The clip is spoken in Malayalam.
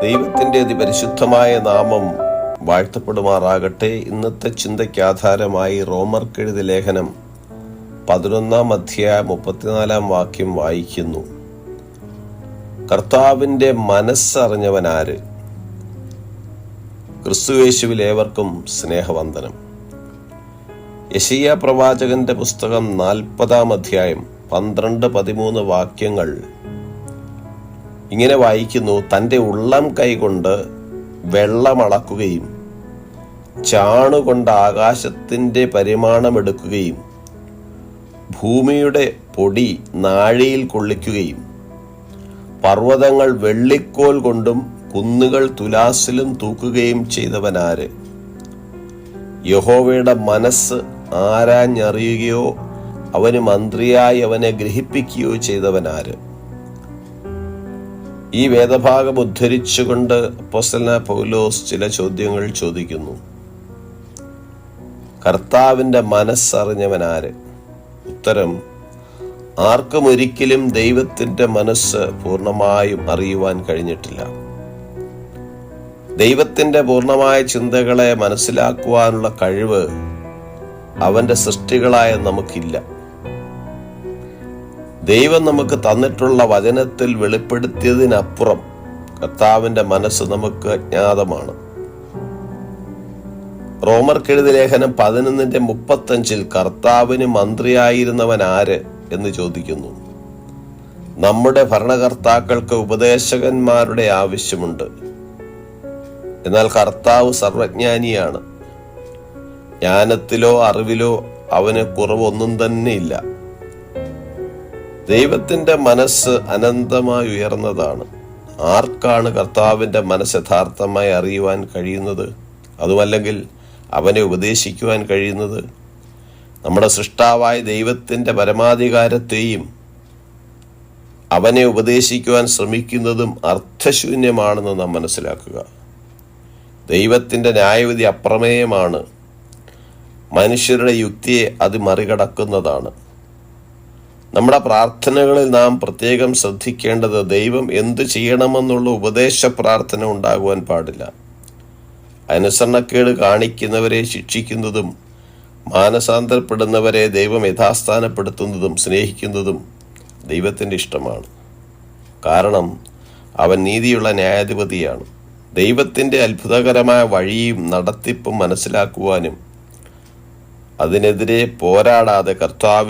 ദൈവത്തിൻ്റെ അതിപരിശുദ്ധമായ നാമം വാഴ്ത്തപ്പെടുമാറാകട്ടെ. ഇന്നത്തെ ചിന്തയ്ക്ക് ആധാരമായി റോമർക്കെഴുതിയ ലേഖനം 11 അധ്യായം 34 വാക്യം വായിക്കുന്നു. കർത്താവിൻ്റെ മനസ്സറിഞ്ഞവനാര്? ക്രിസ്തുയേശുവിൽ ഏവർക്കും സ്നേഹവന്ദനം. യെശയ്യാ പ്രവാചകന്റെ പുസ്തകം 40 അധ്യായം 12-13 വാക്യങ്ങൾ ഇങ്ങനെ വായിക്കുന്നു. തൻ്റെ ഉള്ളം കൈകൊണ്ട് വെള്ളമളക്കുകയും ചാണുകൊണ്ട് ആകാശത്തിൻ്റെ പരിമാണമെടുക്കുകയും ഭൂമിയുടെ പൊടി നാഴിയിൽ കൊള്ളിക്കുകയും പർവ്വതങ്ങൾ വെള്ളിക്കോൽ കൊണ്ടും കുന്നുകൾ തുലാസിലും തൂക്കുകയും ചെയ്തവനാര്? യഹോവയുടെ മനസ്സ് ആരാഞ്ഞറിയുകയോ അവന് മന്ത്രിയായി അവനെ ഗ്രഹിപ്പിക്കുകയോ ചെയ്തവനാര്? ഈ വേദഭാഗം ഉദ്ധരിച്ചുകൊണ്ട് അപ്പോസ്തലനായ പൗലോസ് ചില ചോദ്യങ്ങൾ ചോദിക്കുന്നു. കർത്താവിൻ്റെ മനസ്സറിഞ്ഞവനാര്? ഉത്തരം: ആർക്കും ഒരിക്കലും ദൈവത്തിൻ്റെ മനസ്സ് പൂർണ്ണമായും അറിയുവാൻ കഴിഞ്ഞിട്ടില്ല. ദൈവത്തിൻ്റെ പൂർണ്ണമായ ചിന്തകളെ മനസ്സിലാക്കുവാനുള്ള കഴിവ് അവൻ്റെ സൃഷ്ടികളായ നമുക്കില്ല. ദൈവം നമുക്ക് തന്നിട്ടുള്ള വചനത്തിൽ വെളിപ്പെടുത്തിയതിനപ്പുറം കർത്താവിൻ്റെ മനസ്സ് നമുക്ക് അജ്ഞാതമാണ്. റോമർക്കെഴുതിയ ലേഖനം 11:35 കർത്താവിന് മന്ത്രിയായിരുന്നവൻ ആര് എന്ന് ചോദിക്കുന്നു. നമ്മുടെ ഭരണകർത്താക്കൾക്ക് ഉപദേശകന്മാരുടെ ആവശ്യമുണ്ട്. എന്നാൽ കർത്താവ് സർവജ്ഞാനിയാണ്. ജ്ഞാനത്തിലോ അറിവിലോ അവന് കുറവൊന്നും തന്നെ ഇല്ല. ദൈവത്തിൻ്റെ മനസ്സ് അനന്തമായി ഉയർന്നതാണ്. ആർക്കാണ് കർത്താവിൻ്റെ മനസ്സ് യഥാർത്ഥമായി അറിയുവാൻ കഴിയുന്നത്? അതുമല്ലെങ്കിൽ അവനെ ഉപദേശിക്കുവാൻ കഴിയുന്നത്? നമ്മുടെ സൃഷ്ടാവായ ദൈവത്തിൻ്റെ പരമാധികാരത്തെയും അവനെ ഉപദേശിക്കുവാൻ ശ്രമിക്കുന്നതും അർത്ഥശൂന്യമാണെന്ന് നാം മനസ്സിലാക്കുക. ദൈവത്തിൻ്റെ ന്യായവിധി അപ്രമേയമാണ്. മനുഷ്യരുടെ യുക്തിയെ അത് മറികടക്കുന്നതാണ്. നമ്മുടെ പ്രാർത്ഥനകളിൽ നാം പ്രത്യേകം ശ്രദ്ധിക്കേണ്ടത് ദൈവം എന്തു ചെയ്യണമെന്നുള്ള ഉപദേശ പ്രാർത്ഥന ഉണ്ടാകുവാൻ പാടില്ല. അനുസരണക്കേട് കാണിക്കുന്നവരെ ശിക്ഷിക്കുന്നതും മാനസാന്തരപ്പെടുന്നവരെ ദൈവം യഥാസ്ഥാനപ്പെടുത്തുന്നതും സ്നേഹിക്കുന്നതും ദൈവത്തിൻ്റെ ഇഷ്ടമാണ്. കാരണം അവൻ നീതിയുള്ള ന്യായാധിപതിയാണ്. ദൈവത്തിൻ്റെ അത്ഭുതകരമായ വഴിയും നടത്തിപ്പും മനസ്സിലാക്കുവാനും അതിനെതിരെ പോരാടാതെ കർത്താവിന്